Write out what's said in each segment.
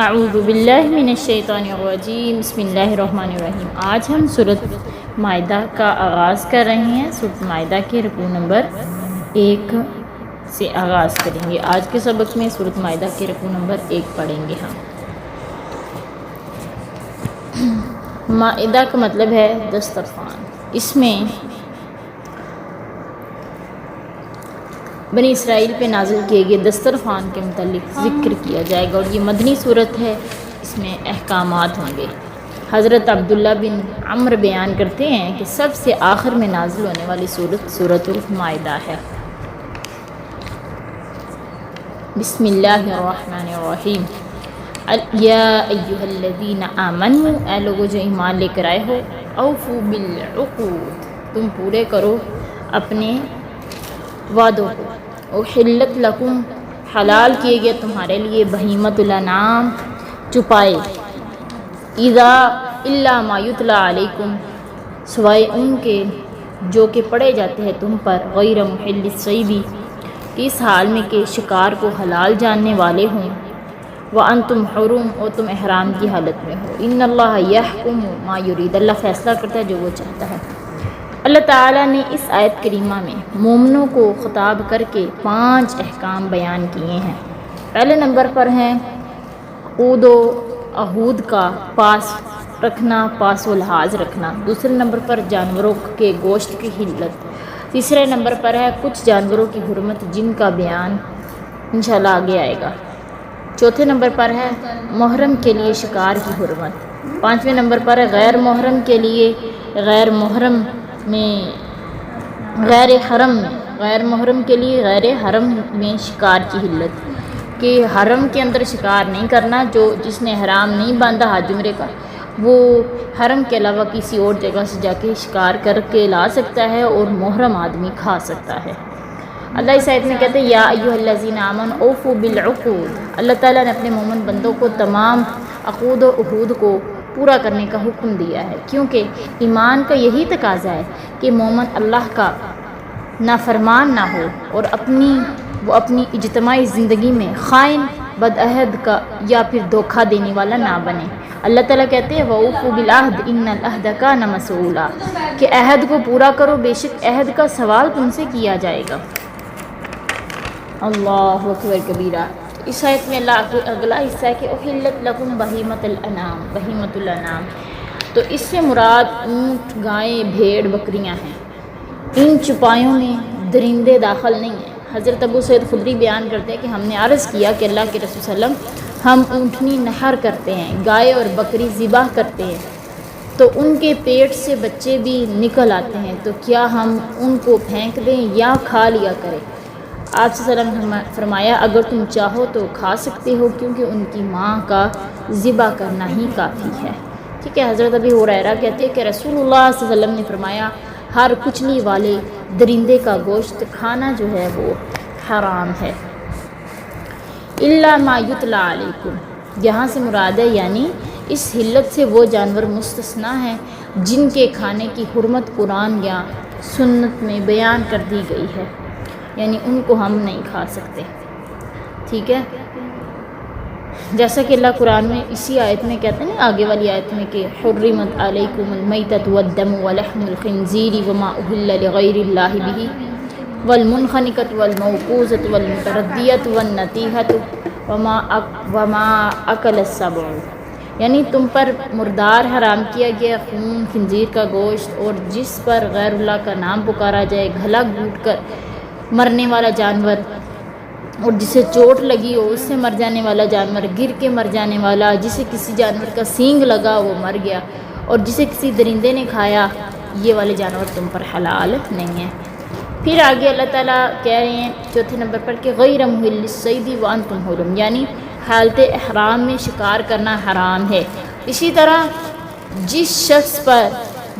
اعوذ باللہ من الشیطان الرجیم، بسم اللہ الرحمن الرحیم۔ آج ہم سورۃ مائدہ کا آغاز کر رہے ہیں۔ سورۃ مائدہ کے رکوع نمبر 1 سے آغاز کریں گے۔ آج کے سبق میں سورۃ مائدہ کے رکوع نمبر 1 پڑھیں گے ہم۔ مائدہ کا مطلب ہے دسترخوان۔ اس میں بنی اسرائیل پہ نازل کیے گئے دسترخوان کے متعلق ذکر کیا جائے گا، اور یہ مدنی صورت ہے، اس میں احکامات ہوں گے۔ حضرت عبداللہ بن عمر بیان کرتے ہیں کہ سب سے آخر میں نازل ہونے والی صورت سورۃ المائدہ ہے۔ بسم اللہ الرحمن الرحیم۔ یا ایھا الذین آمنوا، اے لوگوں جو ایمان لے کر آئے ہو، اوفوا بالعقود، تم پورے کرو اپنے وعدوں کو۔ احلت لکم، حلال کیے گئے تمہارے لیے، بہیمۃ الانعام، چپائے، الا ما یتلی علیکم، سوائے ان کے جو کہ پڑھے جاتے ہیں تم پر، غیر محل الصید، اس حال میں کہ شکار کو حلال جاننے والے ہوں، وانتم حرم، اور تم احرام کی حالت میں ہو۔ ان اللہ یحکم ما یرید، اللہ فیصلہ کرتا ہے جو وہ چاہتا ہے۔ اللہ تعالیٰ نے اس آیت کریمہ میں مومنوں کو خطاب کر کے 5 احکام بیان کیے ہیں۔ پہلے نمبر پر ہیں عقود و عہود کا پاس رکھنا، پاس و لحاظ رکھنا۔ دوسرے نمبر پر جانوروں کے گوشت کی حلت۔ تیسرے نمبر پر ہے کچھ جانوروں کی حرمت جن کا بیان انشاءاللہ آگے آئے گا۔ چوتھے نمبر پر ہے محرم کے لیے شکار کی حرمت۔ پانچویں نمبر پر ہے غیر محرم کے لیے، غیر محرم کے لیے غیر حرم میں شکار کی حلت، کہ حرم کے اندر شکار نہیں کرنا۔ جس نے حرام نہیں باندھا حج عمرے کا، وہ حرم کے علاوہ کسی اور جگہ سے جا کے شکار کر کے لا سکتا ہے، اور محرم آدمی کھا سکتا ہے۔ اللہ اس آیت میں کہتے ہیں یا ایھا الذین آمنوا اوفوا بالعقود، اللہ تعالیٰ نے اپنے مومن بندوں کو تمام عقود و عہود کو پورا کرنے کا حکم دیا ہے، کیونکہ ایمان کا یہی تقاضا ہے کہ مومن اللہ کا نافرمان نہ ہو، اور وہ اپنی اجتماعی زندگی میں خائن، بدعہد کا یا پھر دھوکہ دینے والا نہ بنے۔ اللہ تعالیٰ کہتے ہیں وَأَوْفُوا بِالْعَهْدِ إِنَّ الْعَهْدَ كَانَ مَسْئُولًا، کہ عہد کو پورا کرو، بے شک عہد کا سوال تم سے کیا جائے گا۔ اللہ اکبر کبیرہ۔ اس آیت میں اللہ اگلا حصہ ہے کہ احلت لکم بہیمۃ الانعام، بہیمۃ الانعام، تو اس سے مراد اونٹ، گائیں، بھیڑ، بکریاں ہیں۔ ان چپایوں میں درندے داخل نہیں ہیں۔ حضرت ابو سعید خدری بیان کرتے ہیں کہ ہم نے عرض کیا کہ اللہ کے رسول صلی اللہ علیہ وسلم، ہم اونٹنی نحر کرتے ہیں، گائے اور بکری ذبح کرتے ہیں، تو ان کے پیٹ سے بچے بھی نکل آتے ہیں، تو کیا ہم ان کو پھینک دیں یا کھا لیا کریں؟ آپ صلی اللہ علیہ وسلم نے فرمایا اگر تم چاہو تو کھا سکتے ہو، کیونکہ ان کی ماں کا ذبح کرنا ہی کافی ہے۔ ٹھیک ہے۔ حضرت ابی ہریرہ کہتے ہیں کہ رسول اللہ صلی اللہ علیہ وسلم نے فرمایا ہر کچلی والے درندے کا گوشت کھانا جو ہے وہ حرام ہے۔ الا ما یتلی علیکم، یہاں سے مراد ہے یعنی اس حلت سے وہ جانور مستثنیٰ ہیں جن کے کھانے کی حرمت قرآن یا سنت میں بیان کر دی گئی ہے، یعنی ان کو ہم نہیں کھا سکتے۔ ٹھیک ہے۔ جیسا کہ اللہ قرآن میں اسی آیت میں کہتے ہیں، آگے والی آیت میں کہ حرمت علیکم المیتۃ والدم ولحم الخنزیر وما اہل لغیر اللہ بہ والمنخنقۃ والموقوذۃ والمتردیۃ والنطیحۃ وما اکل السبع، یعنی تم پر مردار حرام کیا گیا، خون، خنزیر کا گوشت، اور جس پر غیر اللہ کا نام پکارا جائے، گھلا گھوٹ کر مرنے والا جانور، اور جسے چوٹ لگی ہو اس سے مر جانے والا جانور، گر کے مر جانے والا، جسے کسی جانور کا سینگ لگا وہ مر گیا، اور جسے کسی درندے نے کھایا، یہ والے جانور تم پر حلال نہیں ہیں۔ پھر آگے اللہ تعالیٰ کہہ رہے ہیں چوتھے نمبر پر کہ غیر محل الصید وانتم حرم، یعنی حالت احرام میں شکار کرنا حرام ہے۔ اسی طرح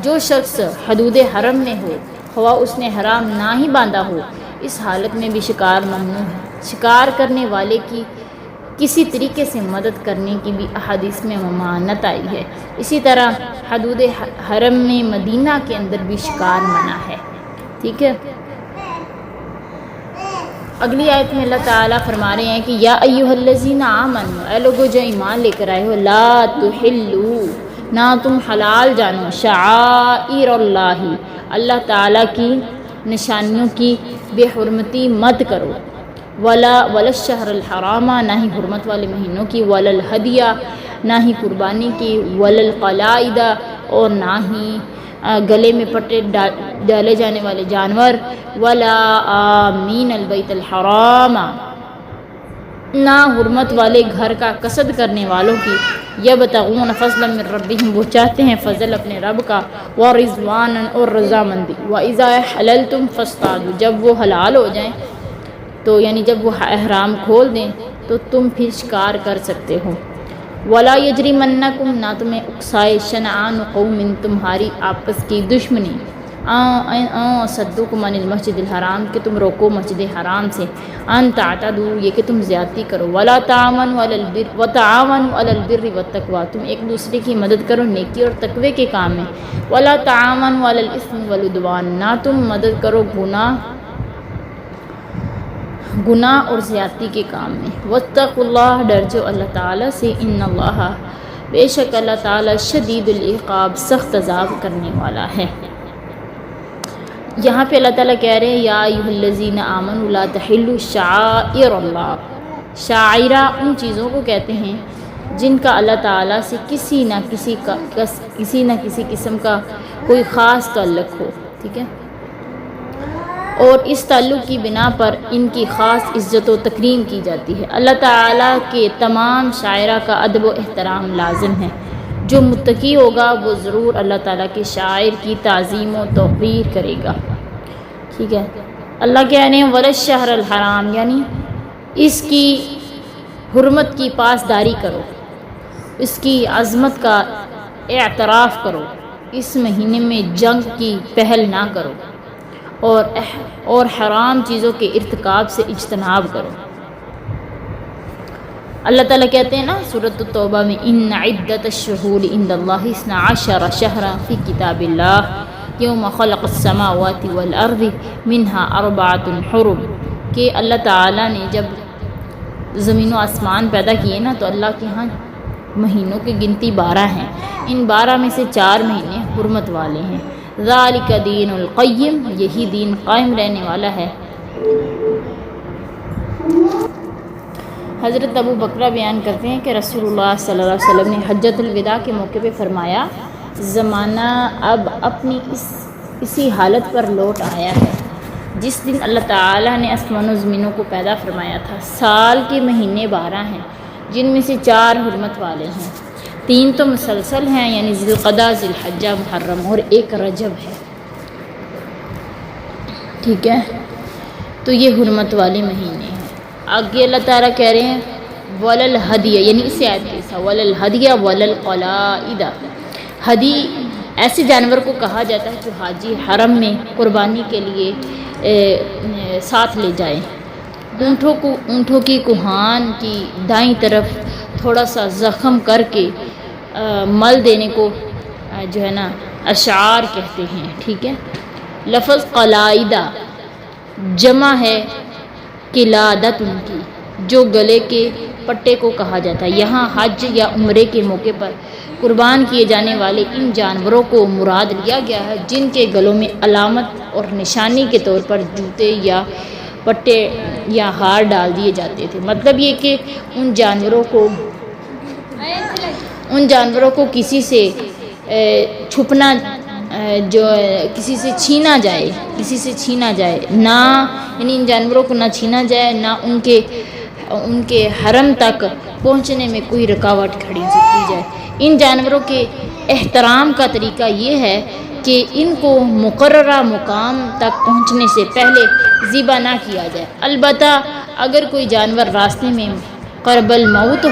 جو شخص حدود حرم میں ہو، خواہ اس نے حرام نہ ہی باندھا ہو، اس حالت میں بھی شکار ممنوع ہے۔ شکار کرنے والے کی کسی طریقے سے مدد کرنے کی بھی احادیث میں ممانعت آئی ہے۔ اسی طرح حدود حرم میں مدینہ کے اندر بھی شکار منع ہے۔ ٹھیک ہے۔ اگلی آیت میں اللہ تعالیٰ فرما رہے ہیں کہ یا ایھا الذین آمنوا، اے لوگو جو ایمان لے کر آئے ہو، لا تحلوا، نہ تم حلال جانو، شعائر اللہ، اللہ تعالیٰ کی نشانیوں کی بے حرمتی مت کرو، ولا الشہر الحرام، نہ ہی حرمت والے مہینوں کی، ولا الہدیہ، نہ ہی قربانی کی، ولا القلائد، اور نہ ہی گلے میں پٹے ڈالے جانے والے جانور، ولا آمین البیت الحرام، نہ حرمت والے گھر کا قصد کرنے والوں کی، یبتغون فضلا من ربہم، وہ چاہتے ہیں فضل اپنے رب کا، ورضوانا، اور رضامندی، وَإِذَا حَلَلْتُمْ فَاصْطَادُوا، جب وہ حلال ہو جائیں تو یعنی جب وہ احرام کھول دیں تو تم پھر شکار کر سکتے ہو، ولا یجرمنکم، نہ تمہیں اکسائے، شنآن قوم، تمہاری آپس کی دشمنی، صدوکم عن المسجد الحرام، کہ تم روکو مسجد حرام سے، ان تعتدوا، یہ کہ تم زیادتی کرو، ولا تعاونوا علی البر وتعاونوا علی البر والتقوی، تم ایک دوسرے کی مدد کرو نیکی اور تقوی کے کام میں، ولا تعاونوا علی الاثم والعدوان، نہ تم مدد کرو گناہ اور زیادتی کے کام میں، واتقوا اللہ، ڈر جو اللہ تعالیٰ سے، ان اللہ، بے شک اللہ تعالیٰ، شدید العقاب، سخت عذاب کرنے والا ہے۔ یہاں پہ اللہ تعالیٰ کہہ رہے ہیں یا ایھا الذین آمنوا لا تحلوا شعائر اللہ، شاعرہ ان چیزوں کو کہتے ہیں جن کا اللہ تعالیٰ سے کسی نہ کسی قسم کا کوئی خاص تعلق ہو، ٹھیک ہے، اور اس تعلق کی بنا پر ان کی خاص عزت و تکریم کی جاتی ہے۔ اللہ تعالیٰ کے تمام شاعرہ کا ادب و احترام لازم ہے، جو متقی ہوگا وہ ضرور اللہ تعالیٰ کے شاعر کی تعظیم و توقیر کرے گا، ٹھیک ہے۔ اللہ کہہ رہے ہیں ولا الشہر الحرام، یعنی اس کی حرمت کی پاسداری کرو، اس کی عظمت کا اعتراف کرو، اس مہینے میں جنگ کی پہل نہ کرو، اور حرام چیزوں کے ارتکاب سے اجتناب کرو۔ اللہ تعالیٰ کہتے ہیں نا سورۃ التوبہ میں ان عدۃ الشہور عند اللہ 12 شہرا فی کتاب اللہ یوم خلق السماوات والارض منها 4 حرم، کہ اللہ تعالیٰ نے جب زمین و آسمان پیدا کیے نا تو اللہ کے ہاں مہینوں کی گنتی 12 ہیں، ان 12 میں سے 4 مہینے حرمت والے ہیں، ذالک دین القیم، یہی دین قائم رہنے والا ہے۔ حضرت ابو بکرہ بیان کرتے ہیں کہ رسول اللہ صلی اللہ علیہ وسلم نے حجۃ الوداع کے موقع پہ فرمایا زمانہ اب اپنی اسی حالت پر لوٹ آیا ہے جس دن اللہ تعالیٰ نے آسمان و زمینوں کو پیدا فرمایا تھا، سال کے مہینے 12 ہیں جن میں سے 4 حرمت والے ہیں، 3 تو مسلسل ہیں یعنی ذی القعدہ، ذی الحجہ، محرم، اور 1 رجب ہے، ٹھیک ہے، تو یہ حرمت والے مہینے ہیں۔ آگے اللہ تعالیٰ کہہ رہے ہیں ولا الہدیہ، یعنی اس آیت کے ساتھ ولا الہدیہ ولا القلائد، ہدی ایسے جانور کو کہا جاتا ہے جو حاجی حرم میں قربانی کے لیے ساتھ لے جائے۔ اونٹوں کی کوہان کی دائیں طرف تھوڑا سا زخم کر کے مل دینے کو جو ہے نا اشعار کہتے ہیں، ٹھیک ہے۔ لفظ قلائدہ جمع ہے قلادت ان کی، جو گلے کے پٹے کو کہا جاتا ہے۔ یہاں حج یا عمرے کے موقع پر قربان کیے جانے والے ان جانوروں کو مراد لیا گیا ہے جن کے گلوں میں علامت اور نشانی کے طور پر جوتے یا پٹے یا ہار ڈال دیے جاتے تھے۔ مطلب یہ کہ ان جانوروں کو کسی سے چھپنا جو کسی سے چھینا جائے نہ، یعنی ان جانوروں کو نہ چھینا جائے، نہ ان کے حرم تک پہنچنے میں کوئی رکاوٹ کھڑی کی جائے۔ ان جانوروں کے احترام کا طریقہ یہ ہے کہ ان کو مقررہ مقام تک پہنچنے سے پہلے ذبح نہ کیا جائے، البتہ اگر کوئی جانور راستے میں قرب الموت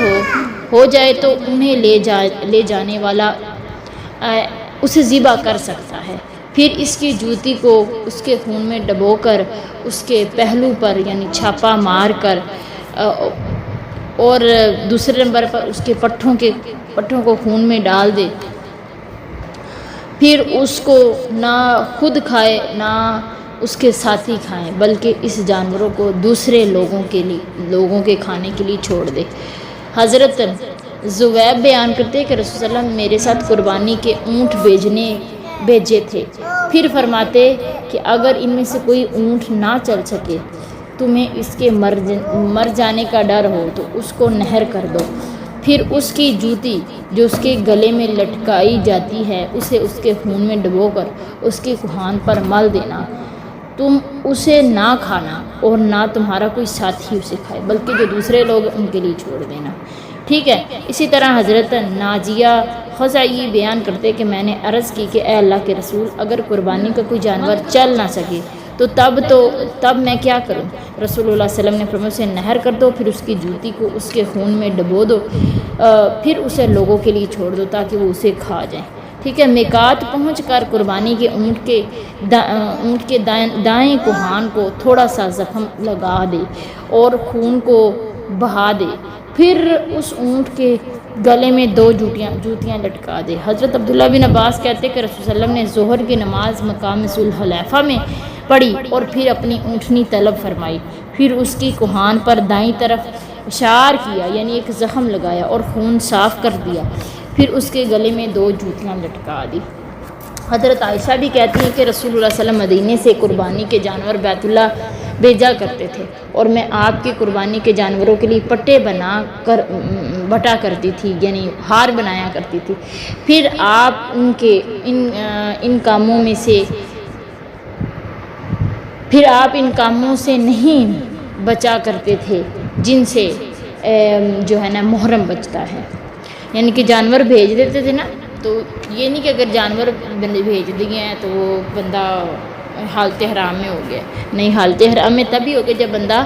ہو جائے تو انہیں لے جانے والا اسے ذبح کر سکتا ہے، پھر اس کی جوتی کو اس کے خون میں ڈبو کر اس کے پہلو پر یعنی چھاپا مار کر اور دوسرے نمبر پر اس کے پٹھوں کو خون میں ڈال دے، پھر اس کو نہ خود کھائے نہ اس کے ساتھی کھائیں، بلکہ اس جانوروں کو دوسرے لوگوں کے کھانے کے لیے چھوڑ دے۔ حضرت زویب بیان کرتے ہیں کہ رسول صلی اللہ علیہ وسلم میرے ساتھ قربانی کے اونٹ بھیجے تھے، پھر فرماتے کہ اگر ان میں سے کوئی اونٹ نہ چل سکے، تمہیں اس کے مر جانے کا ڈر ہو تو اس کو نہر کر دو، پھر اس کی جوتی جو اس کے گلے میں لٹکائی جاتی ہے اسے اس کے خون میں ڈبو کر اس کی کوہان پر مل دینا، تم اسے نہ کھانا اور نہ تمہارا کوئی ساتھی اسے کھائے، بلکہ جو دوسرے لوگ ان کے لیے چھوڑ دینا، ٹھیک ہے۔ اسی طرح حضرت ناجیہ خزائی بیان کرتے کہ میں نے عرض کی کہ اے اللہ کے رسول، اگر قربانی کا کوئی جانور چل نہ سکے تو تب میں کیا کروں؟ رسول اللہ صلی اللہ علیہ وسلم نے فرمایا اسے نہر کر دو، پھر اس کی جوتی کو اس کے خون میں ڈبو دو، پھر اسے لوگوں کے لیے چھوڑ دو تاکہ وہ اسے کھا جائیں، ٹھیک ہے۔ میقات پہنچ کر قربانی کے اونٹ کے دائیں کوہان کو تھوڑا سا زخم لگا دے اور خون کو بہا دے، پھر اس اونٹ کے گلے میں 2 جوتیاں لٹکا دے۔ حضرت عبداللہ بن عباس کہتے کہ رسول صلی اللہ علیہ وسلم نے ظہر کی نماز مقام ذوالحلیفہ میں پڑھی اور پھر اپنی اونٹنی طلب فرمائی، پھر اس کی کوہان پر دائیں طرف اشار کیا، یعنی ایک زخم لگایا اور خون صاف کر دیا، پھر اس کے گلے میں 2 جوتیاں لٹکا دی۔ حضرت عائشہ بھی کہتی ہیں کہ رسول اللہ صلی اللہ علیہ وسلم مدینے سے قربانی کے جانور بیت اللہ بھیجا کرتے تھے اور میں آپ کی قربانی کے جانوروں کے لیے پٹے بٹا کرتی تھی، یعنی ہار بنایا کرتی تھی، پھر آپ ان کاموں سے نہیں بچا کرتے تھے جن سے جو ہے نا محرم بچتا ہے، یعنی کہ جانور بھیج دیتے تھے نا، تو یہ نہیں کہ اگر جانور بھیج دیے ہیں تو وہ بندہ حالت احرام میں ہو گیا، نہیں، حالت احرام میں تبھی ہوگا جب بندہ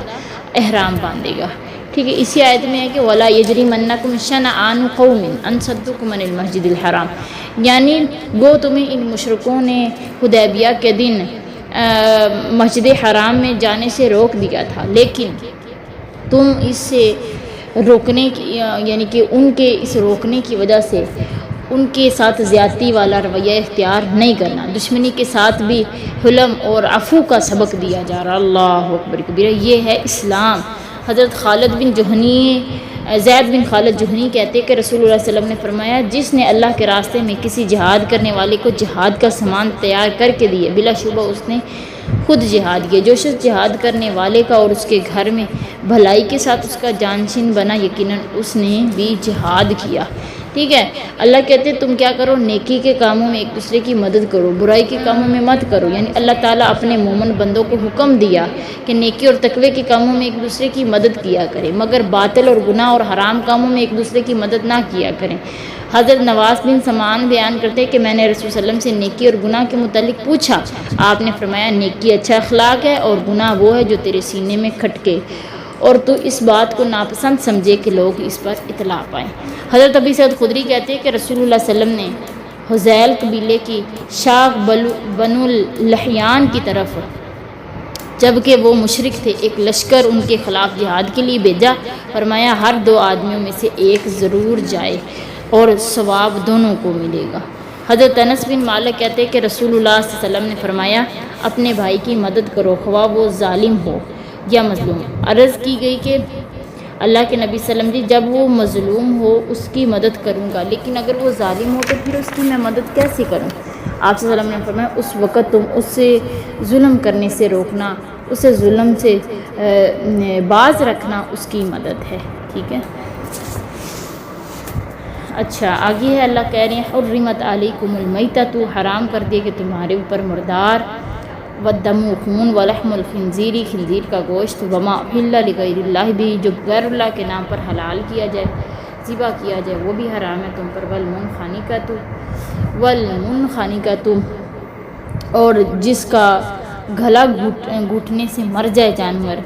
احرام باندھے گا، ٹھیک ہے۔ اسی آیت میں ہے کہ وَلَا يَجْرِمَنَّكُمْ شَنَآنُ قَوْمٍ أَن صَدُّوكُمْ عَنِ الْمَسْجِدِ الْحَرَامِ، یعنی گو تمہیں ان مشرکوں نے حدیبیہ کے دن مسجد حرام میں جانے سے روک دیا تھا، لیکن تم اس سے روکنے کی یعنی کہ ان کے اس روکنے کی وجہ سے ان کے ساتھ زیادتی والا رویہ اختیار نہیں کرنا، دشمنی کے ساتھ بھی حلم اور عفو کا سبق دیا جا رہا۔ اللہ اکبر کبیرہ، یہ ہے اسلام۔ حضرت زید بن خالد جہنی کہتے کہ رسول اللہ صلی اللہ علیہ وسلم نے فرمایا جس نے اللہ کے راستے میں کسی جہاد کرنے والے کو جہاد کا سامان تیار کر کے دیے، بلا شبہ اس نے خود جہاد کیا، جو شخص جہاد کرنے والے کا اور اس کے گھر میں بھلائی کے ساتھ اس کا جانشین بنا، یقیناً اس نے بھی جہاد کیا، ٹھیک ہے۔ اللہ کہتے تم کیا کرو، نیکی کے کاموں میں ایک دوسرے کی مدد کرو، برائی کے کاموں میں مت کرو، یعنی اللہ تعالیٰ اپنے مومن بندوں کو حکم دیا کہ نیکی اور تقوی کے کاموں میں ایک دوسرے کی مدد کیا کرے، مگر باطل اور گناہ اور حرام کاموں میں ایک دوسرے کی مدد نہ کیا کریں۔ حضرت نواس بن سمان بیان کرتے کہ میں نے رسول صلی اللہ علیہ وسلم سے نیکی اور گناہ کے متعلق پوچھا، آپ نے فرمایا نیکی اچھا اخلاق ہے اور گناہ وہ ہے جو تیرے سینے میں کھٹکے اور تو اس بات کو ناپسند سمجھے کہ لوگ اس پر اطلاع پائیں۔ حضرت ابی سعید خدری کہتے ہیں کہ رسول اللہ صلی اللہ علیہ وسلم نے حذیل قبیلے کی شاخ بنو لحیان کی طرف، جبکہ وہ مشرک تھے، ایک لشکر ان کے خلاف جہاد کے لیے بھیجا، فرمایا ہر 2 آدمیوں میں سے ایک ضرور جائے اور ثواب دونوں کو ملے گا۔ حضرت انس بن مالک کہتے ہیں کہ رسول اللہ صلی اللہ علیہ وسلم نے فرمایا اپنے بھائی کی مدد کرو خواہ وہ ظالم ہو یا مظلوم۔ عرض کی گئی کہ اللہ کے نبی صلی اللہ علیہ وسلم جی جب وہ مظلوم ہو اس کی مدد کروں گا، لیکن اگر وہ ظالم ہو تو پھر اس کی میں مدد کیسے کروں؟ آپ صلی اللہ علیہ وسلم نے فرمایا اس وقت تم اس سے ظلم کرنے سے روکنا، اسے ظلم سے باز رکھنا اس کی مدد ہے، ٹھیک ہے۔ اچھا آگے ہے، اللہ کہہ رہے ہیں حرمت علیکم المیتۃ، حرام کر دیے کہ تمہارے اوپر مردار، والدم خون، ولحم الخنزیر، خنزیر کا گوشت، وما احل لغیر اللہ بھی، جو غیر اللہ کے نام پر حلال کیا جائے، ذبح کیا جائے، وہ بھی حرام ہے تم پر، والمنخنقۃ، اور جس کا گلا گھٹنے سے مر جائے جانور،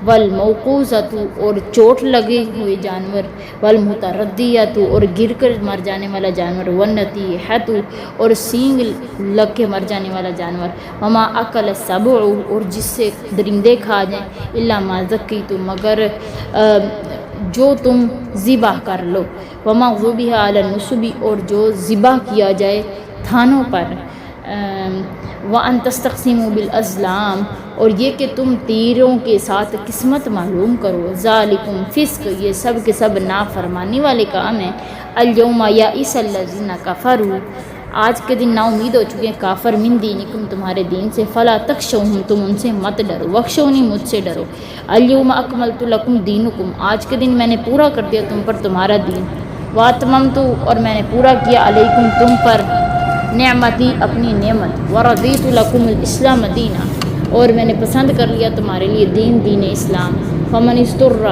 والموقوذۃ، اور چوٹ لگے ہوئے جانور، والمتردیۃ، اور گر کر مر جانے والا جانور، والنطیحۃ، اور سینگ لگ کے مر جانے والا جانور، وما اکل السبع، اور جس سے درندے کھا جائیں، الا ما ذکیتم، مگر جو تم ذبح کر لو، وما ذبح علی النصب، اور جو ذبح کیا جائے تھانوں پر، وَأَن تَسْتَقْسِمُوا بِالْأَزْلَامِ، اور یہ کہ تم تیروں کے ساتھ قسمت معلوم کرو. ذالکم فسق، یہ سب کے سب نافرمانی والے کام ہیں. الیوم یئس الذین کفروا، آج کے دن نا امید ہو چکے ہیں کافر من دینکم، تمہارے دین سے. فلا تخشوہم، تم ان سے مت ڈرو. واخشونی، مجھ سے ڈرو. الیوم اکملت لکم دینکم، آج کے دن میں نے پورا کر دیا تم پر تمہارا دین. واتممت، اور میں نے پورا کیا علیکم تم پر نعمتی، اپنی نعمت. ورضیت لکم الاسلام دینا، اور میں نے پسند کر لیا تمہارے لیے دین اسلام. فمن اضطر،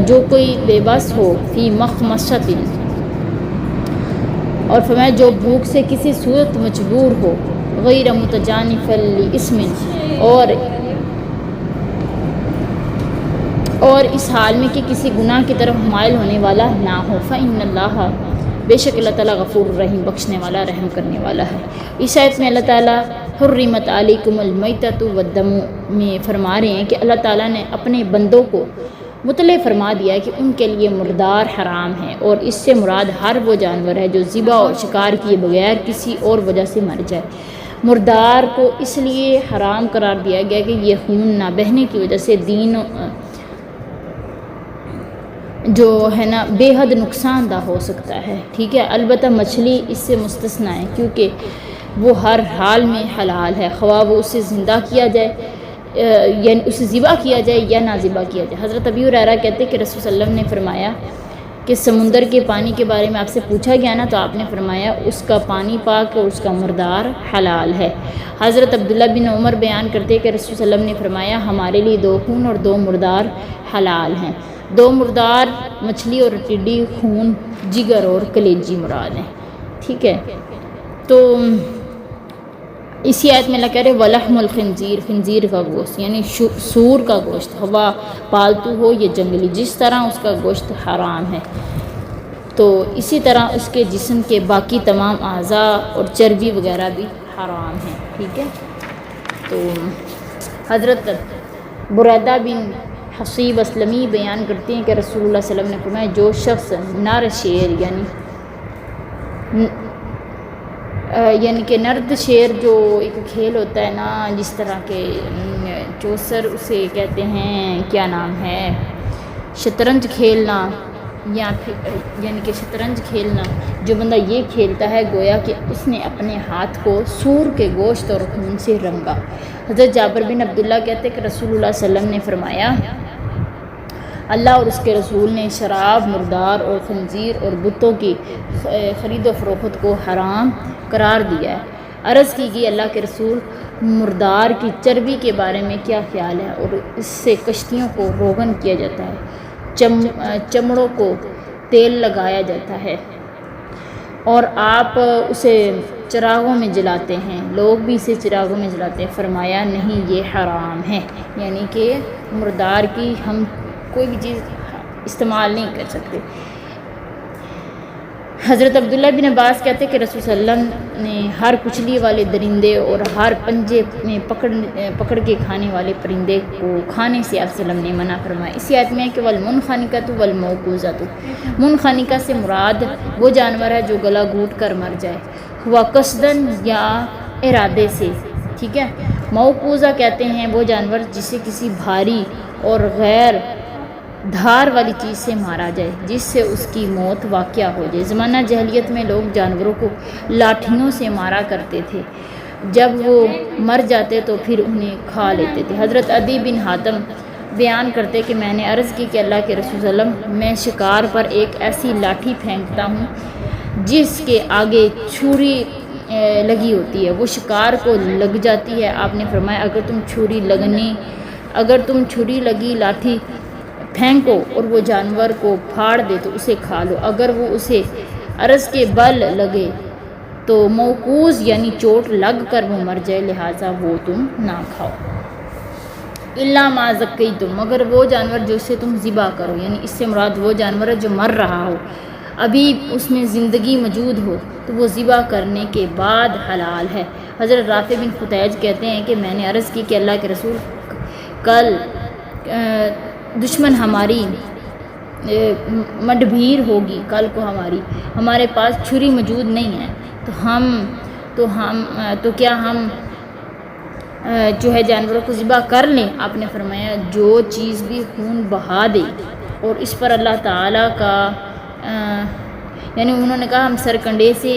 جو کوئی بے بس ہو، فی مخمصۃ، اور فرمایا جو بھوک سے کسی صورت مجبور ہو، غیر متجانف لاسم، اور اس حال میں کہ کسی گناہ کی طرف مائل ہونے والا نہ ہو. فإن اللہ، بے شک اللہ تعالیٰ غفور رحیم، بخشنے والا رحم کرنے والا ہے. اس آیت میں اللہ تعالیٰ حرمت علیکم المیتۃ والدم میں فرما رہے ہیں کہ اللہ تعالیٰ نے اپنے بندوں کو مطلع فرما دیا ہے کہ ان کے لیے مردار حرام ہے، اور اس سے مراد ہر وہ جانور ہے جو ذبح اور شکار کیے بغیر کسی اور وجہ سے مر جائے. مردار کو اس لیے حرام قرار دیا گیا کہ یہ خون نہ بہنے کی وجہ سے دین جو ہے نا بے حد نقصان دہ ہو سکتا ہے. ٹھیک ہے، البتہ مچھلی اس سے مستثنیٰ ہے کیونکہ وہ ہر حال میں حلال ہے، خواہ وہ اسے زندہ کیا جائے، یعنی اسے ذبح کیا جائے یا نہ ذبح کیا جائے. حضرت ابی ہریرہ کہتے کہ رسول صلی اللہ علیہ وسلم نے فرمایا کہ سمندر کے پانی کے بارے میں آپ سے پوچھا گیا نا، تو آپ نے فرمایا اس کا پانی پاک اور اس کا مردار حلال ہے. حضرت عبداللہ بن عمر بیان کرتے کہ رسول صلی اللہ علیہ وسلم نے فرمایا ہمارے لیے 2 خون اور 2 مردار حلال ہیں. 2 مردار مچھلی اور ٹڈی، خون جگر اور کلیجی مراد ہیں. ٹھیک ہے، تو اسی آیت میں اللہ کہہ رہے وَلَحْمُ الْخِنْزِيرِ، خنزیر کا گوشت یعنی سور کا گوشت، ہوا پالتو ہو یا جنگلی، جس طرح اس کا گوشت حرام ہے تو اسی طرح اس کے جسم کے باقی تمام اعضاء اور چربی وغیرہ بھی حرام ہیں. ٹھیک ہے، تو حضرت بریدہ بن حصیب اسلمی بیان کرتے ہیں کہ رسول اللہ صلی اللہ علیہ وسلم نے فرمایا جو شخص نر شیر یعنی کہ نرد شیر جو ایک کھیل ہوتا ہے نا، جس طرح کے چوسر اسے کہتے ہیں، کیا نام ہے، شطرنج کھیلنا، یا پھر یعنی کہ شطرنج کھیلنا، جو بندہ یہ کھیلتا ہے گویا کہ اس نے اپنے ہاتھ کو سور کے گوشت اور خون سے رنگا. حضرت جابر بن عبداللہ کہتے کہ رسول اللہ صلی اللہ علیہ وسلم نے فرمایا اللہ اور اس کے رسول نے شراب، مردار اور خنزیر اور بتوں کی خرید و فروخت کو حرام قرار دیا ہے. عرض کی گئی اللہ کے رسول مردار کی چربی کے بارے میں کیا خیال ہے؟ اور اس سے کشتیوں کو روغن کیا جاتا ہے، چمڑوں کو تیل لگایا جاتا ہے، اور آپ اسے چراغوں میں جلاتے ہیں، لوگ بھی اسے چراغوں میں جلاتے ہیں. فرمایا نہیں، یہ حرام ہے، یعنی کہ مردار کی ہم کوئی بھی چیز استعمال نہیں کر سکتے. حضرت عبداللہ بن عباس کہتے ہیں کہ رسول صلی اللہ علیہ وسلم نے ہر کچلی والے درندے اور ہر پنجے میں پکڑ کے کھانے والے پرندے کو کھانے سے آپ صلی اللہ علیہ وسلم نے منع فرمایا. اسی آیت میں ہے کہ والمنخنقۃ والموقوذۃ، منخنقہ سے مراد وہ جانور ہے جو گلا گھونٹ کر مر جائے، ہوا قصدن یا ارادے سے. ٹھیک ہے، موقوذہ کہتے ہیں وہ جانور جسے کسی بھاری اور غیر دھار والی چیز سے مارا جائے جس سے اس کی موت واقع ہو جائے. زمانہ جاہلیت میں لوگ جانوروں کو لاٹھیوں سے مارا کرتے تھے، جب وہ مر جاتے تو پھر انہیں کھا لیتے تھے. حضرت عدی بن حاتم بیان کرتے کہ میں نے عرض کی کہ اللہ کے رسول صلی اللہ علیہ وسلم میں شکار پر ایک ایسی لاٹھی پھینکتا ہوں جس کے آگے چھری لگی ہوتی ہے، وہ شکار کو لگ جاتی ہے. آپ نے فرمایا اگر تم چھری لگی لاٹھی پھینکو اور وہ جانور کو پھاڑ دے تو اسے کھا لو، اگر وہ اسے عرض کے بل لگے تو موقوذ یعنی چوٹ لگ کر وہ مر جائے، لہٰذا وہ تم نہ کھاؤ. الا ما ذکیتم، مگر وہ جانور جو سے تم ذبح کرو، یعنی اس سے مراد وہ جانور ہے جو مر رہا ہو، ابھی اس میں زندگی موجود ہو تو وہ ذبح کرنے کے بعد حلال ہے. حضرت رافع بن خدیج کہتے ہیں کہ میں نے عرض کی کہ اللہ کے رسول کل دشمن ہماری مڈبھیر ہوگی، کل کو ہمارے پاس چھری موجود نہیں ہے تو ہم تو کیا ہم جو ہے جانوروں کو ذبح کر لیں؟ آپ نے فرمایا جو چیز بھی خون بہا دے، اور اس پر اللہ تعالیٰ کا یعنی انہوں نے کہا ہم سرکنڈے سے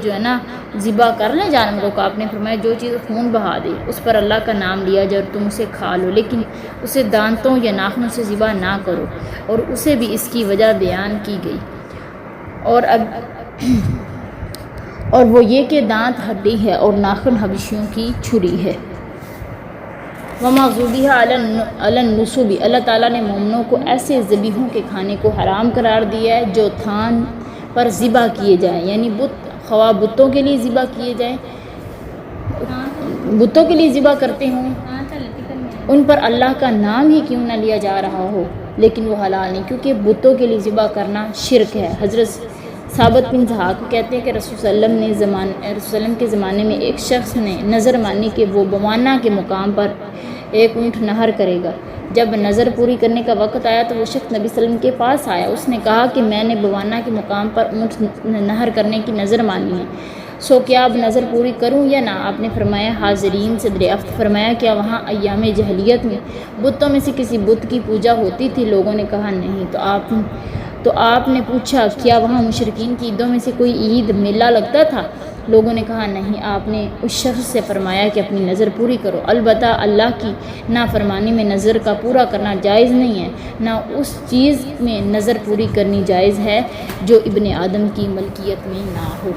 جو ہے نا ذبح کر لیں جانوروں کو. آپ نے فرمایا جو چیز خون بہا دے اس پر اللہ کا نام لیا جائے اور تم اسے کھا لو، لیکن اسے دانتوں یا ناخنوں سے ذبح نہ کرو. اور اسے بھی اس کی وجہ بیان کی گئی، اور وہ یہ کہ دانت ہڈی ہے اور ناخن حبشیوں کی چھری ہے. وما ذبح علی النصب، اللہ تعالیٰ نے مومنوں کو ایسے ذبیحوں کے کھانے کو حرام قرار دیا ہے جو تھان پر ذبح کیے جائیں، یعنی خواہ بتوں کے لیے ذبح کیے جائیں، بتوں کے لیے ذبح کرتے ہوں، ان پر اللہ کا نام ہی کیوں نہ لیا جا رہا ہو، لیکن وہ حلال نہیں، کیونکہ بتوں کے لیے ذبح کرنا شرک ہے. حضرت ثابت بن ضحاک کہتے ہیں کہ رسول صلی اللہ علیہ وسلم کے زمانے میں ایک شخص نے نظر مانی کہ وہ بوانا کے مقام پر ایک اونٹ نہر کرے گا. جب نظر پوری کرنے کا وقت آیا تو وہ شخص نبی صلی اللہ علیہ وسلم کے پاس آیا. اس نے کہا کہ میں نے بوانا کے مقام پر اونٹ نہر کرنے کی نظر مانی ہے، سو کیا اب نظر پوری کروں یا نہ؟ آپ نے فرمایا حاضرین سے دریافت فرمایا کیا وہاں ایام جاہلیت میں بتوں میں سے کسی بت کی پوجا ہوتی تھی؟ لوگوں نے کہا نہیں. تو آپ نے پوچھا کیا وہاں مشرکین کی عیدوں میں سے کوئی عید میلہ لگتا تھا؟ لوگوں نے کہا نہیں. آپ نے اس شخص سے فرمایا کہ اپنی نظر پوری کرو، البتہ اللہ کی نافرمانی میں نظر کا پورا کرنا جائز نہیں ہے، نہ اس چیز میں نظر پوری کرنی جائز ہے جو ابن آدم کی ملکیت میں نہ ہو.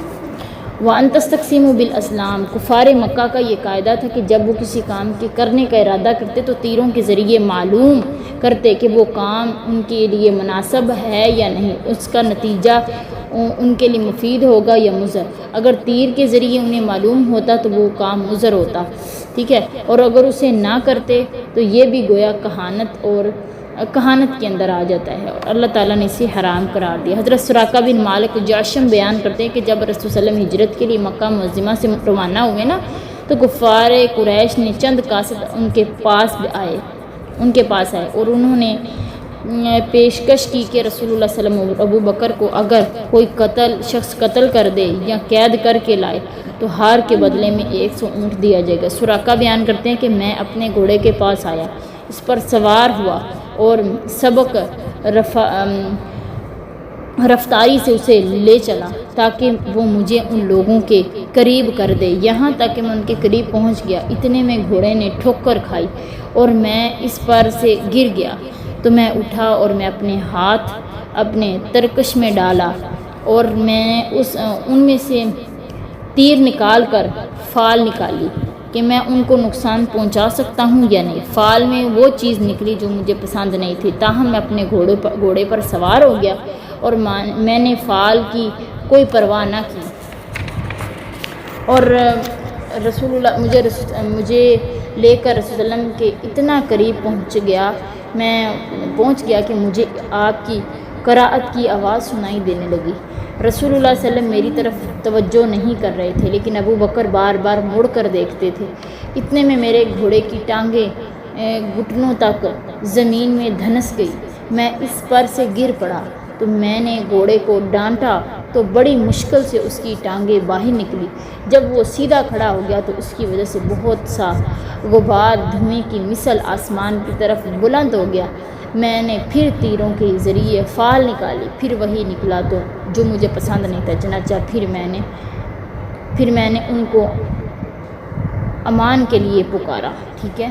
وَأَن تَسْتَقْسِمُوا بِالْأَزْلَامِ، کفار مکہ کا یہ قاعدہ تھا کہ جب وہ کسی کام کے کرنے کا ارادہ کرتے تو تیروں کے ذریعے معلوم کرتے کہ وہ کام ان کے لیے مناسب ہے یا نہیں، اس کا نتیجہ ان کے لیے مفید ہوگا یا مضر. اگر تیر کے ذریعے انہیں معلوم ہوتا تو وہ کام مضر ہوتا، ٹھیک ہے، اور اگر اسے نہ کرتے تو یہ بھی گویا کہانت کے اندر آ جاتا ہے، اور اللہ تعالیٰ نے اسے حرام قرار دیا. حضرت سراقہ بن مالک جاشم بیان کرتے ہیں کہ جب رسول صلی اللہ علیہ وسلم ہجرت کے لیے مکہ معظمہ سے روانہ ہوئے نا تو کفار قریش نے چند قاصد ان کے پاس آئے اور انہوں نے پیشکش کی کہ رسول اللہ صلی اللہ علیہ وسلم ابو بکر کو اگر کوئی شخص قتل کر دے یا قید کر کے لائے تو ہار کے بدلے میں 100 اونٹ دیا جائے گا. سراقہ بیان کرتے ہیں کہ میں اپنے گھوڑے کے پاس آیا، اس پر سوار ہوا اور سبق رفتاری سے اسے لے چلا تاکہ وہ مجھے ان لوگوں کے قریب کر دے. یہاں تک کہ میں ان کے قریب پہنچ گیا، اتنے میں گھوڑے نے ٹھوکر کھائی اور میں اس پر سے گر گیا. تو میں اٹھا اور میں اپنے ہاتھ اپنے ترکش میں ڈالا اور میں نے ان میں سے تیر نکال کر فال نکالی کہ میں ان کو نقصان پہنچا سکتا ہوں یا نہیں. فال میں وہ چیز نکلی جو مجھے پسند نہیں تھی، تاہم میں اپنے گھوڑے پر سوار ہو گیا اور میں نے فال کی کوئی پرواہ نہ کی. اور رسول اللہ مجھے لے کر رسول اللہ کے اتنا قریب پہنچ گیا کہ مجھے آپ کی قرأت کی آواز سنائی دینے لگی. رسول اللہ صلی اللہ علیہ وسلم میری طرف توجہ نہیں کر رہے تھے، لیکن ابو بکر بار بار مڑ کر دیکھتے تھے. اتنے میں میرے گھوڑے کی ٹانگیں گھٹنوں تک زمین میں دھنس گئی. میں اس پر سے گر پڑا تو میں نے گھوڑے کو ڈانٹا تو بڑی مشکل سے اس کی ٹانگیں باہر نکلی. جب وہ سیدھا کھڑا ہو گیا تو اس کی وجہ سے بہت سا غبار دھویں کی مثل آسمان کی طرف بلند ہو گیا. میں نے پھر تیروں کے ذریعے فال نکالی، پھر وہی نکلا تو جو مجھے پسند نہیں تھا. چنانچہ پھر میں نے ان کو امان کے لیے پکارا. ٹھیک ہے.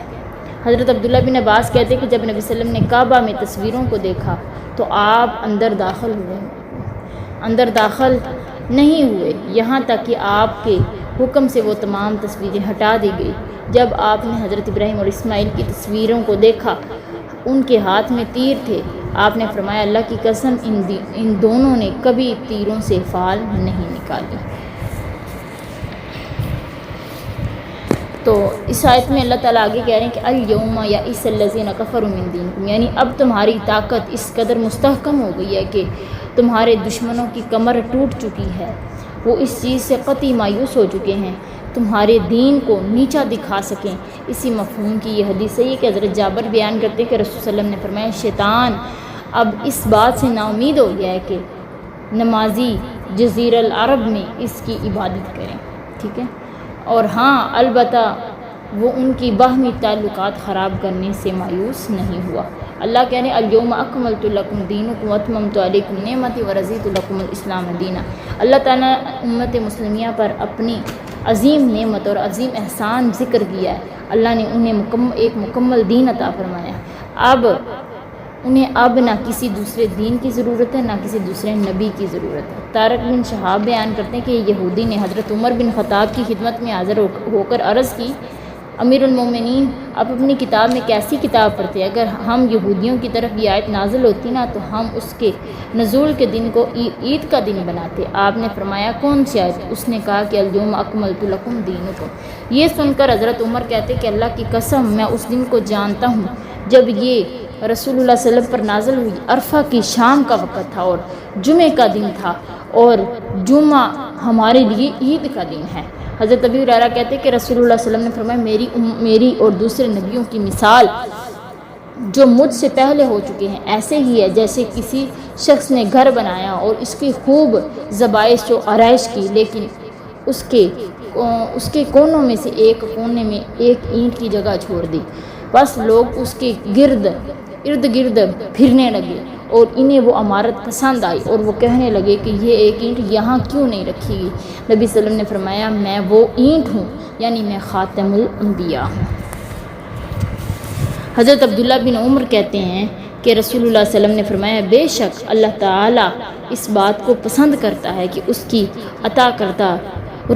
حضرت عبداللہ بن عباس کہتے ہیں کہ جب نبی صلی اللہ علیہ وسلم نے کعبہ میں تصویروں کو دیکھا تو آپ اندر داخل نہیں ہوئے یہاں تک کہ آپ کے حکم سے وہ تمام تصویریں ہٹا دی گئی. جب آپ نے حضرت ابراہیم اور اسماعیل کی تصویروں کو دیکھا، ان کے ہاتھ میں تیر تھے. آپ نے فرمایا اللہ کی قسم ان دونوں نے کبھی تیروں سے فال نہیں نکالی. تو اس آیت میں اللہ تعالیٰ آگے کہہ رہے ہیں کہ الیوم یئس الذین کفروا من دینکم، یعنی اب تمہاری طاقت اس قدر مستحکم ہو گئی ہے کہ تمہارے دشمنوں کی کمر ٹوٹ چکی ہے، وہ اس چیز سے قطعی مایوس ہو چکے ہیں تمہارے دین کو نیچا دکھا سکیں. اسی مفہوم کی یہ حدیث ہے کہ حضرت جابر بیان کرتے کہ رسول صلی اللہ علیہ وسلم نے فرمایا شیطان اب اس بات سے نا امید ہو گیا ہے کہ نمازی جزیرہ العرب میں اس کی عبادت کریں. ٹھیک ہے. اور ہاں البتہ وہ ان کی باہمی تعلقات خراب کرنے سے مایوس نہیں ہوا. اللہ کہہ رہے ہیں الیوم اکملت لکم دینکم واتممت علیکم نعمتی ورضیت لکم الاسلام دینا. اللہ تعالیٰ امت مسلمیہ پر اپنی عظیم نعمت اور عظیم احسان ذکر کیا ہے. اللہ نے انہیں ایک مکمل دین عطا فرمایا. انہیں نہ کسی دوسرے دین کی ضرورت ہے، نہ کسی دوسرے نبی کی ضرورت ہے. طارق بن شہاب بیان کرتے ہیں کہ یہودی نے حضرت عمر بن خطاب کی خدمت میں حاضر ہو کر عرض کی، امیر المومنین آپ اپنی کتاب میں کیسی کتاب پڑھتے ہیں؟ اگر ہم یہودیوں کی طرف یہ آیت نازل ہوتی نا تو ہم اس کے نزول کے دن کو عید کا دن بناتے. آپ نے فرمایا کون سی آیت؟ اس نے کہا کہ الیوم اکملت لکم دینکم. یہ سن کر حضرت عمر کہتے کہ اللہ کی قسم میں اس دن کو جانتا ہوں جب یہ رسول اللہ صلی اللہ علیہ وسلم پر نازل ہوئی. عرفہ کی شام کا وقت تھا اور جمعے کا دن تھا، اور جمعہ ہمارے لیے عید کا دن ہے. حضرت ابی ہریرہ کہتے کہ رسول اللہ صلی اللہ علیہ وسلم نے فرمایا میری اور دوسرے نبیوں کی مثال جو مجھ سے پہلے ہو چکے ہیں ایسے ہی ہے جیسے کسی شخص نے گھر بنایا اور اس کی خوب زبائش و آرائش کی، لیکن اس کے کونوں میں سے ایک کونے میں ایک اینٹ کی جگہ چھوڑ دی. بس لوگ اس کے ارد گرد پھرنے لگے اور انہیں وہ عمارت پسند آئی اور وہ کہنے لگے کہ یہ ایک اینٹ یہاں کیوں نہیں رکھی گئی. نبی صلی اللہ علیہ وسلم نے فرمایا میں وہ اینٹ ہوں، یعنی میں خاتم الانبیاء ہوں. حضرت عبداللہ بن عمر کہتے ہیں کہ رسول اللہ صلی اللہ علیہ وسلم نے فرمایا بے شک اللہ تعالیٰ اس بات کو پسند کرتا ہے کہ اس کی عطا کردہ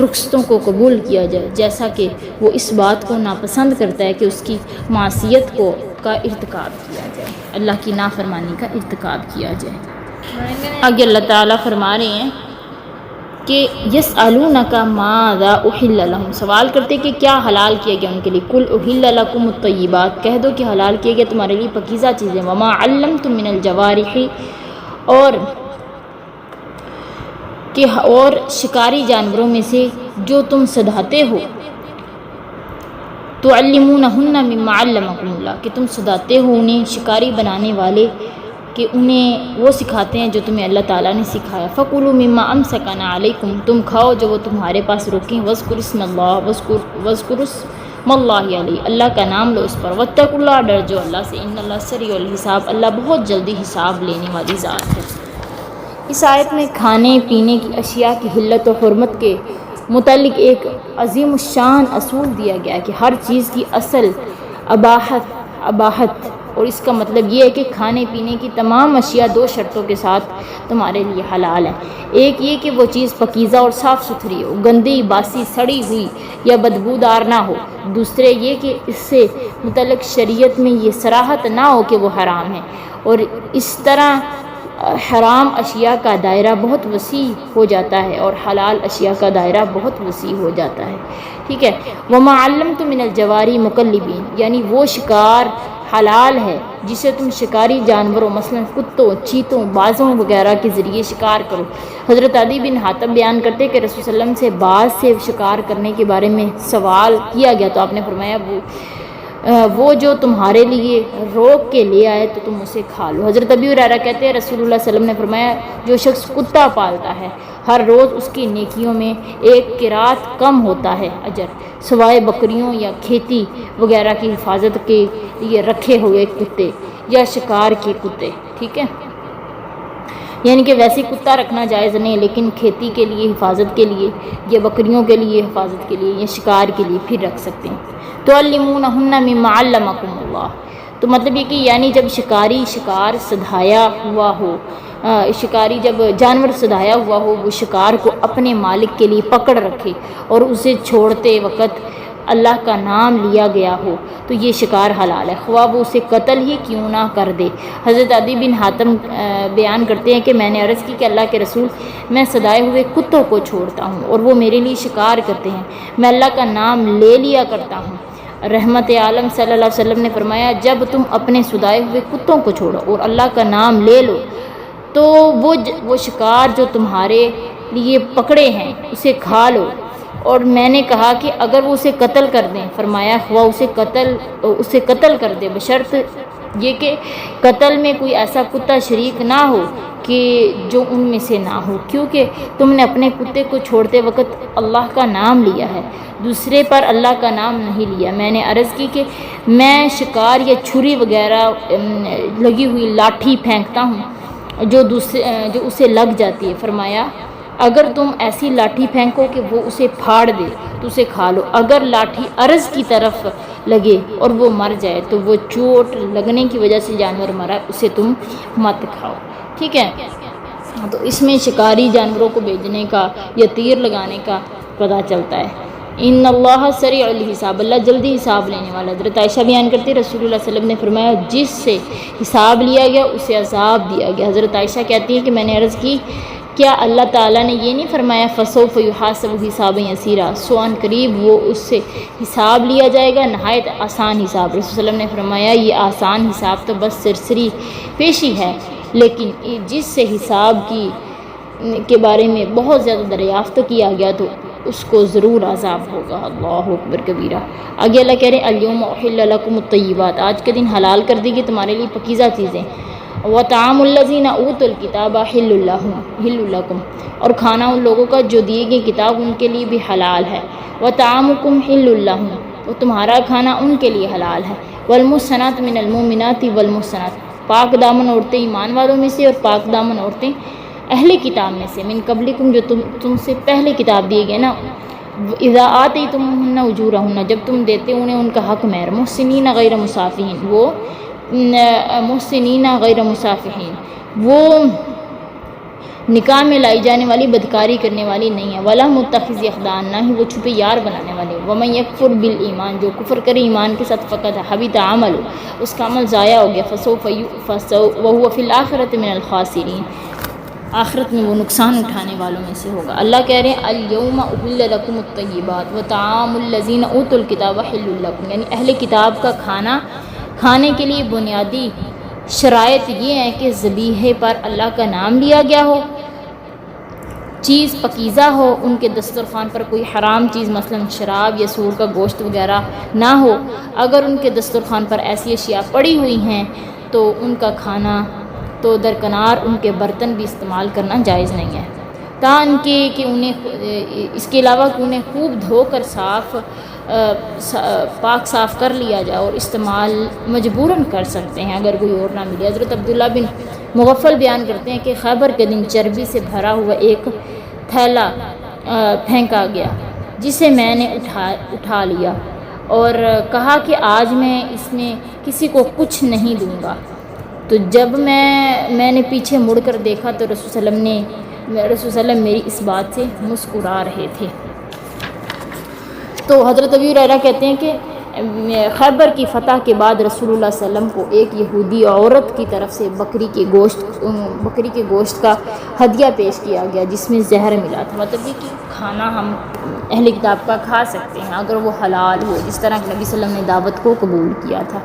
رخصتوں کو قبول کیا جائے، جیسا کہ وہ اس بات کو ناپسند کرتا ہے کہ اس کی معصیت کا ارتکاب کیا جائے، اللہ کی نافرمانی کا ارتکاب کیا جائے. آگے اللہ تعالیٰ فرما رہے ہیں کہ یسألونک ماذا احل لہم، سوال کرتے کہ کیا حلال کیا گیا ان کے لیے. قل احل لکم الطیبات، کہہ دو کہ حلال کیا گیا تمہارے لیے پاکیزہ چیزیں. وما علمتم من الجوارح، اور شکاری جانوروں میں سے جو تم سدھاتے ہو. تعلمونہن مما علمکم اللہ، کہ تم سدھاتے ہو انہیں شکاری بنانے والے کہ انہیں وہ سکھاتے ہیں جو تمہیں اللہ تعالیٰ نے سکھایا. فکلوا مما امسکنا علیکم، تم کھاؤ جو وہ تمہارے پاس روکیں. واذکروا اسم اللہ علیہ، اللہ کا نام لو اس پر. واتقوا اللہ، ڈر جو اللہ سے. ان اللہ سریع الحساب، اللہ بہت جلدی حساب لینے والی ذات ہے. اس آیت میں کھانے پینے کی اشیاء کی حلت و حرمت کے متعلق ایک عظیم الشان اصول دیا گیا کہ ہر چیز کی اصل اباحت، اور اس کا مطلب یہ ہے کہ کھانے پینے کی تمام اشیاء دو شرطوں کے ساتھ تمہارے لیے حلال ہیں. ایک یہ کہ وہ چیز پاکیزہ اور صاف ستھری ہو، گندی باسی سڑی ہوئی یا بدبودار نہ ہو. دوسرے یہ کہ اس سے متعلق شریعت میں یہ صراحت نہ ہو کہ وہ حرام ہے، اور اس طرح حرام اشیاء کا دائرہ بہت وسیع ہو جاتا ہے اور حلال اشیاء کا دائرہ بہت وسیع ہو جاتا ہے. ٹھیک ہے. وما علمتم من الجواری مکلبین، یعنی وہ شکار حلال ہے جسے تم شکاری جانوروں مثلا کتوں، چیتوں، بازوں وغیرہ کے ذریعے شکار کرو. حضرت عدی بن حاتم بیان کرتے کہ رسول صلی اللہ علیہ وسلم سے باز سے شکار کرنے کے بارے میں سوال کیا گیا تو آپ نے فرمایا وہ جو تمہارے لیے روک کے لے آئے تو تم اسے کھا لو. حضرت ابی ہریرہ کہتے ہیں رسول اللہ صلی اللہ علیہ وسلم نے فرمایا جو شخص کتا پالتا ہے ہر روز اس کی نیکیوں میں ایک قرات کم ہوتا ہے اجر، سوائے بکریوں یا کھیتی وغیرہ کی حفاظت کے لیے رکھے ہوئے کتے یا شکار کے کتے. ٹھیک ہے، یعنی کہ ویسے کتا رکھنا جائز نہیں، لیکن کھیتی کے لیے حفاظت کے لیے یا بکریوں کے لیے حفاظت کے لیے یا شکار کے لیے پھر رکھ سکتے ہیں. تعلمونہن مما علمکم اللہ، تو مطلب یہ کہ یعنی جب شکار سدھایا ہوا ہو، شکاری جب جانور سدھایا ہوا ہو وہ شکار کو اپنے مالک کے لیے پکڑ رکھے اور اسے چھوڑتے وقت اللہ کا نام لیا گیا ہو تو یہ شکار حلال ہے، خواہ وہ اسے قتل ہی کیوں نہ کر دے. حضرت عدی بن حاتم بیان کرتے ہیں کہ میں نے عرض کی کہ اللہ کے رسول، میں سدائے ہوئے کتوں کو چھوڑتا ہوں اور وہ میرے لیے شکار کرتے ہیں، میں اللہ کا نام لے لیا کرتا ہوں. رحمت عالم صلی اللہ علیہ وسلم نے فرمایا جب تم اپنے سدائے ہوئے کتوں کو چھوڑو اور اللہ کا نام لے لو تو وہ شکار جو تمہارے لیے پکڑے ہیں اسے کھا لو. اور میں نے کہا کہ اگر وہ اسے قتل کر دیں، فرمایا خواہ اسے قتل کر دے بشرط یہ کہ قتل میں کوئی ایسا کتا شریک نہ ہو کہ جو ان میں سے نہ ہو، کیونکہ تم نے اپنے کتے کو چھوڑتے وقت اللہ کا نام لیا ہے، دوسرے پر اللہ کا نام نہیں لیا۔ میں نے عرض کی کہ میں شکار یا چھری وغیرہ لگی ہوئی لاٹھی پھینکتا ہوں جو اسے لگ جاتی ہے۔ فرمایا اگر تم ایسی لاٹھی پھینکو کہ وہ اسے پھاڑ دے تو اسے کھا لو، اگر لاٹھی عرض کی طرف لگے اور وہ مر جائے تو وہ چوٹ لگنے کی وجہ سے جانور مرا، اسے تم مت کھاؤ۔ ٹھیک ہے، تو اس میں شکاری جانوروں کو بھیجنے کا یا تیر لگانے کا پتہ چلتا ہے۔ ان اللہ سریع الحساب، اللہ جلدی حساب لینے والا۔ حضرت عائشہ بیان کرتی رسول اللہ صلی اللہ علیہ وسلم نے فرمایا جس سے حساب لیا گیا اسے عذاب دیا گیا۔ حضرت عائشہ کہتی ہیں کہ میں نے عرض کی کیا اللہ تعالیٰ نے یہ نہیں فرمایا فسوف یحاسب حسابا یسیرا، سو ان قریب وہ اس سے حساب لیا جائے گا نہایت آسان حساب۔ رسول صلی اللہ علیہ وسلم نے فرمایا یہ آسان حساب تو بس سرسری پیشی ہے، لیکن جس سے حساب کے بارے میں بہت زیادہ دریافت کیا گیا تو اس کو ضرور عذاب ہوگا۔ اللہ اکبر کبیرہ۔ آگے اللہ کہہ رہے ہیں الیوم احل لکم الطیبات، آج کے دن حلال کر دی گئی تمہارے لیے پکیزہ چیزیں۔ وطعام الذین اوتوا الکتاب حل لکم، اور کھانا ان لوگوں کا جو دیے گئے کتاب ان کے لیے بھی حلال ہے۔ وطعامکم حل لہم، اور تمہارا کھانا ان کے لیے حلال ہے۔ والمحصنات من المؤمنات والمحصنات، پاک دامن عورتیں ایمان والوں میں سے اور پاک دامن عورتیں اہل کتاب میں سے، من قبلکم جو تم سے پہلے کتاب دیے گئے نا، اذا آتیتموہن اجورہن، جب تم دیتے انہیں ان کا حق مہر، محسنین غیر مسافحین، وہ محسنین غیر مسافحین، وہ نکاح میں لائی جانے والی بدکاری کرنے والی نہیں ہے، ولا متخذ اخدان، نہ ہی وہ چھپے یار بنانے والے۔ ومن یکفر بالایمان، جو کفر کرے ایمان کے ساتھ، فقط حبط عملہ، اس کا عمل ضائع ہو گیا، وہو فی الآخرۃ من الخاسرین، آخرت میں وہ نقصان اٹھانے والوں میں سے ہوگا۔ اللہ کہہ رہے ہیں الیوم احل لکم الطیبات وطعام الذین اوتوا الکتاب حل لکم، یعنی اہل کتاب کا کھانا کھانے کے لیے بنیادی شرائط یہ ہیں کہ ذبیحے پر اللہ کا نام لیا گیا ہو، چیز پکیزہ ہو، ان کے دسترخوان پر کوئی حرام چیز مثلا شراب یا سور کا گوشت وغیرہ نہ ہو۔ اگر ان کے دسترخوان پر ایسی اشیاء پڑی ہوئی ہیں تو ان کا کھانا تو درکنار ان کے برتن بھی استعمال کرنا جائز نہیں ہے، تاہم کہ انہیں اس کے علاوہ کہ انہیں خوب دھو کر پاک صاف کر لیا جائے اور استعمال مجبوراً کر سکتے ہیں اگر کوئی اور نہ ملے۔ حضرت عبداللہ بن مغفل بیان کرتے ہیں کہ خیبر کے دن چربی سے بھرا ہوا ایک تھیلا پھینکا گیا جسے میں نے اٹھا لیا اور کہا کہ آج میں اس میں کسی کو کچھ نہیں دوں گا، تو جب میں نے پیچھے مڑ کر دیکھا تو رسول صلی اللہ علیہ وسلم میری اس بات سے مسکرا رہے تھے۔ تو حضرت ابی ہریرہ کہتے ہیں کہ خیبر کی فتح کے بعد رسول اللہ صلی اللہ علیہ وسلم کو ایک یہودی عورت کی طرف سے بکری کے گوشت کا ہدیہ پیش کیا گیا جس میں زہر ملا تھا، مطلب یہ کہ کھانا ہم اہل کتاب کا کھا سکتے ہیں اگر وہ حلال ہو، جس طرح کہ نبی صلی اللہ علیہ وسلم نے دعوت کو قبول کیا تھا۔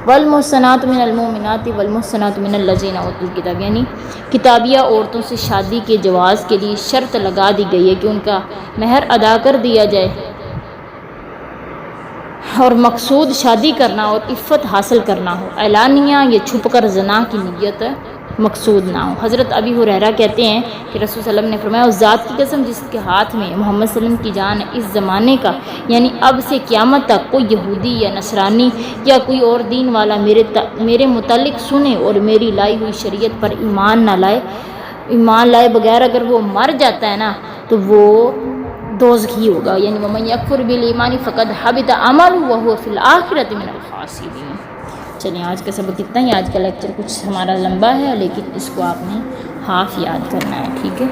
والمحصنات من المؤمنات والمحصنات من الذین اوتوا الکتاب، یعنی کتابیہ عورتوں سے شادی کے جواز کے لیے شرط لگا دی گئی ہے کہ ان کا مہر ادا کر دیا جائے اور مقصود شادی کرنا اور عفت حاصل کرنا ہو، اعلانیہ یا چھپ کر زنا کی نیت مقصود نہ ہو۔ حضرت ابی ہریرہ کہتے ہیں کہ رسول صلی اللہ علیہ وسلم نے فرمایا اس ذات کی قسم جس کے ہاتھ میں محمد صلی اللہ علیہ وسلم کی جان ہے، اس زمانے کا یعنی اب سے قیامت تک کوئی یہودی یا نصرانی یا کوئی اور دین والا میرے متعلق سنے اور میری لائی ہوئی شریعت پر ایمان لائے بغیر اگر وہ مر جاتا ہے نا تو وہ دوزخی ہوگا، یعنی ومن یکفر بالایمان فقد حبط عملہ وہو فی الآخرۃ من الخاسرین۔ چلیے آج کا سبق اتنا ہی۔ آج کا لیکچر کچھ ہمارا لمبا ہے لیکن اس کو آپ نے ہاف یاد کرنا ہے، ٹھیک ہے۔